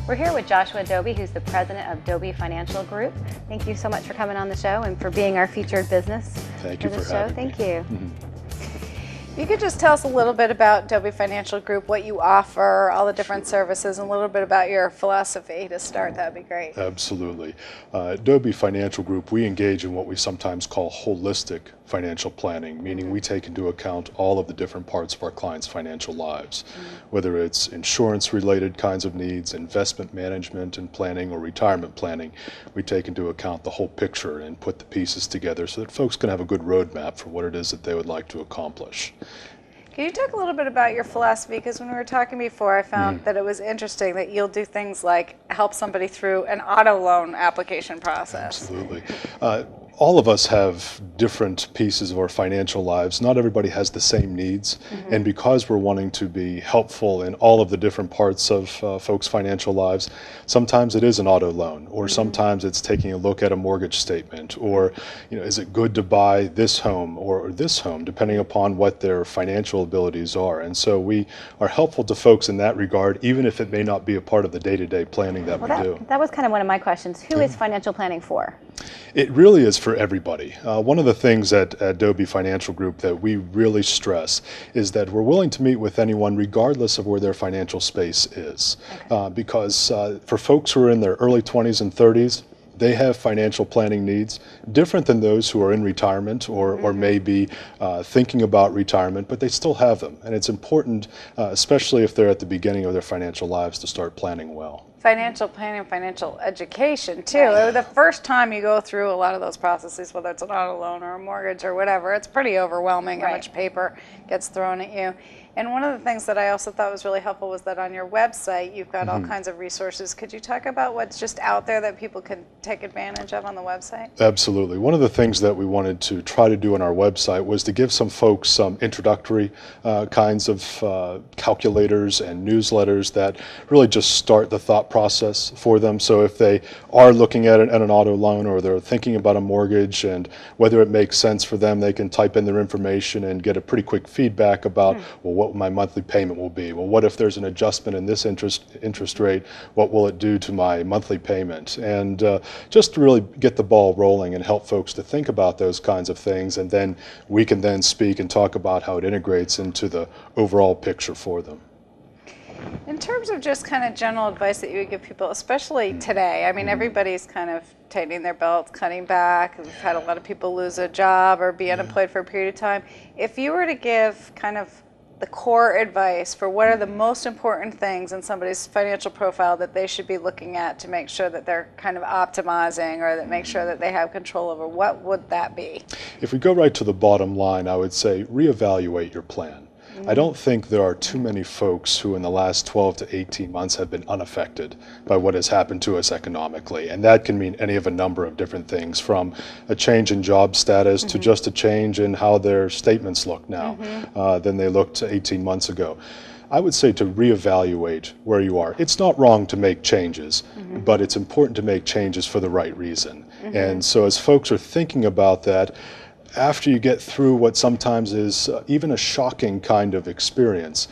We're here with Joshua Dobi, who's the president of Dobi Financial Group. Thank you so much for coming on the show and for being our featured business. Thank you for having me. Thank you. You could just tell us a little bit about Dobi Financial Group, what you offer, all the different services, and a little bit about your philosophy to start. That'd be great. Absolutely. At Dobi Financial Group, we engage in what we sometimes call holistic financial planning, meaning we take into account all of the different parts of our clients' financial lives, whether it's insurance-related kinds of needs, investment management and planning, or retirement planning. We take into account the whole picture and put the pieces together so that folks can have a good roadmap for what it is that they would like to accomplish. Can you talk a little bit about your philosophy? Because when we were talking before, I found that it was interesting that you'll do things like help somebody through an auto loan application process. Absolutely. All of us have different pieces of our financial lives. Not everybody has the same needs. And because we're wanting to be helpful in all of the different parts of folks' financial lives, sometimes it is an auto loan, or sometimes it's taking a look at a mortgage statement, or is it good to buy this home or this home, depending upon what their financial abilities are. And so we are helpful to folks in that regard, even if it may not be a part of the day-to-day planning that we do. That was kind of one of my questions. Who is financial planning for? It really is for everybody. One of the things at Dobi Financial Group that we really stress is that we're willing to meet with anyone regardless of where their financial space is. Because for folks who are in their early 20s and 30s, they have financial planning needs different than those who are in retirement or maybe thinking about retirement, but they still have them. And it's important, especially if they're at the beginning of their financial lives, to start planning well. Financial planning, financial education too. The first time you go through a lot of those processes, whether it's an auto loan or a mortgage or whatever, it's pretty overwhelming how much paper gets thrown at you. And one of the things that I also thought was really helpful was that on your website you've got all kinds of resources. Could you talk about what's just out there that people can take advantage of on the website? Absolutely. One of the things that we wanted to try to do on our website was to give some folks some introductory kinds of calculators and newsletters that really just start the thought process for them. So if they are looking at an auto loan or they're thinking about a mortgage and whether it makes sense for them, they can type in their information and get a pretty quick feedback about, well, what my monthly payment will be. Well, what if there's an adjustment in this interest rate? What will it do to my monthly payment? And just to really get the ball rolling and help folks to think about those kinds of things, and then we can then speak and talk about how it integrates into the overall picture for them. In terms of just kind of general advice that you would give people, especially today, I mean, everybody's kind of tightening their belts, cutting back. We've had a lot of people lose a job or be unemployed for a period of time. If you were to give kind of the core advice for what are the most important things in somebody's financial profile that they should be looking at to make sure that they're kind of optimizing or that make sure that they have control over, what would that be? If we go right to the bottom line, I would say reevaluate your plan. I don't think there are too many folks who in the last 12 to 18 months have been unaffected by what has happened to us economically. And that can mean any of a number of different things, from a change in job status to just a change in how their statements look now than they looked 18 months ago. I would say to reevaluate where you are. It's not wrong to make changes, but it's important to make changes for the right reason. And so as folks are thinking about that, after you get through what sometimes is even a shocking kind of experience,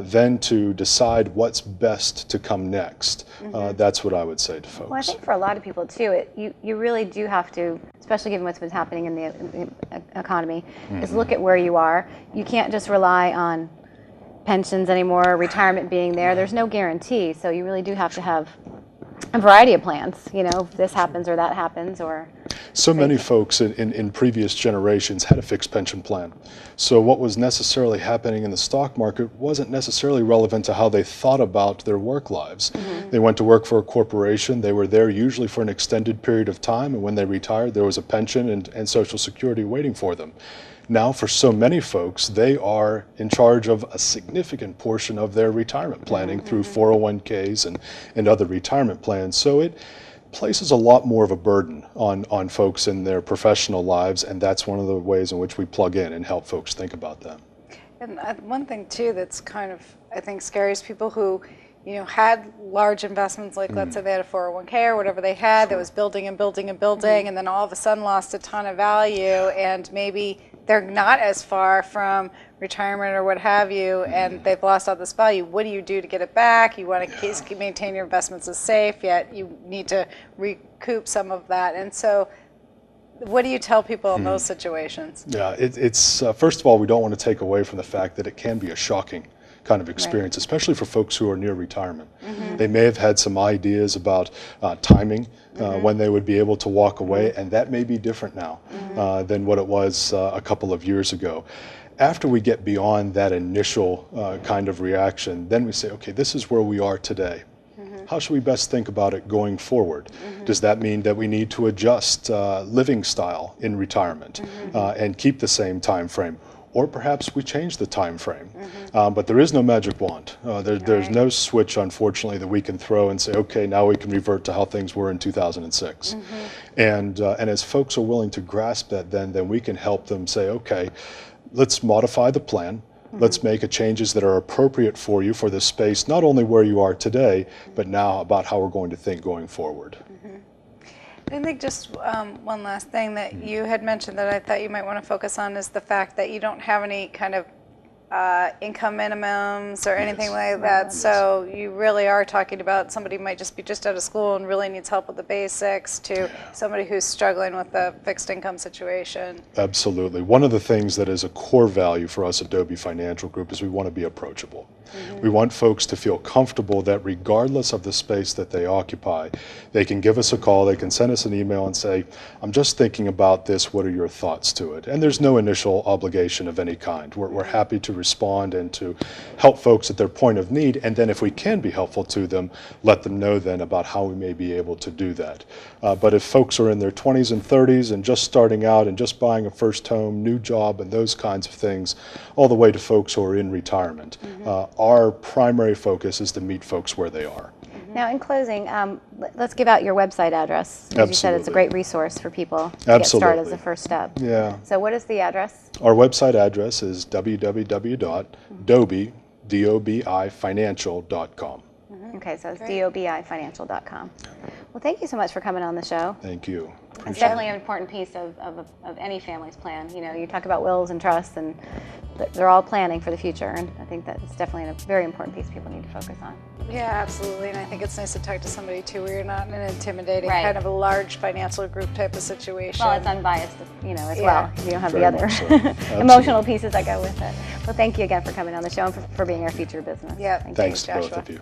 then to decide what's best to come next. That's what I would say to folks. Well, I think for a lot of people too, you really do have to, especially given what's been happening in the economy, is look at where you are. You can't just rely on pensions anymore, retirement being there. There's no guarantee, so you really do have to have a variety of plans, if this happens or that happens, or... So many folks in previous generations had a fixed pension plan. So what was necessarily happening in the stock market wasn't necessarily relevant to how they thought about their work lives. They went to work for a corporation, they were there usually for an extended period of time, and when they retired there was a pension and Social Security waiting for them. Now, for so many folks, they are in charge of a significant portion of their retirement planning through 401ks and other retirement plans. So it places a lot more of a burden on folks in their professional lives, and that's one of the ways in which we plug in and help folks think about that. And one thing too that's kind of, I think, scary is people who had large investments, like let's say they had a 401k or whatever they had that was building and building and building, and then all of a sudden lost a ton of value, and maybe they're not as far from retirement or what have you, and they've lost all this value. What do you do to get it back? You want to maintain your investments as safe, yet you need to recoup some of that. And so what do you tell people in those situations? Yeah, it's first of all, we don't want to take away from the fact that it can be a shocking kind of experience, especially for folks who are near retirement. They may have had some ideas about timing when they would be able to walk away, and that may be different now than what it was a couple of years ago. After we get beyond that initial kind of reaction, then we say, okay, this is where we are today. How should we best think about it going forward? Does that mean that we need to adjust living style in retirement and keep the same time frame? Or perhaps we change the time frame. But there is no magic wand. There's no switch, unfortunately, that we can throw and say, okay, now we can revert to how things were in 2006. And as folks are willing to grasp that, then we can help them say, okay, let's modify the plan. Let's make changes that are appropriate for you for this space, not only where you are today, but now about how we're going to think going forward. I think just one last thing that you had mentioned that I thought you might want to focus on is the fact that you don't have any kind of income minimums or anything like that. So you really are talking about somebody who might just be just out of school and really needs help with the basics to somebody who's struggling with a fixed income situation. Absolutely. One of the things that is a core value for us at Dobi Financial Group is we want to be approachable. We want folks to feel comfortable that regardless of the space that they occupy, they can give us a call, they can send us an email and say, I'm just thinking about this, what are your thoughts to it? And there's no initial obligation of any kind. We're happy to respond and to help folks at their point of need, and then if we can be helpful to them, let them know then about how we may be able to do that. But if folks are in their 20s and 30s and just starting out and just buying a first home, new job, and those kinds of things, all the way to folks who are in retirement, our primary focus is to meet folks where they are. Now, in closing, let's give out your website address. As you said, it's a great resource for people to get started as a first step. Yeah. So what is the address? Our website address is www.dobifinancial.com. Okay, so it's dobifinancial.com. Well, thank you so much for coming on the show. Thank you. It's definitely an important piece of any family's plan. You know, you talk about wills and trusts, and they're all planning for the future, and I think that it's definitely a very important piece people need to focus on. Yeah, absolutely, and I think it's nice to talk to somebody too where you're not in an intimidating kind of a large financial group type of situation. Well, it's unbiased, you know, as well. You don't have Very the other so. emotional pieces that go with it. Well, thank you again for coming on the show and for being our featured business. Yeah, Thanks Joshua. to both of you.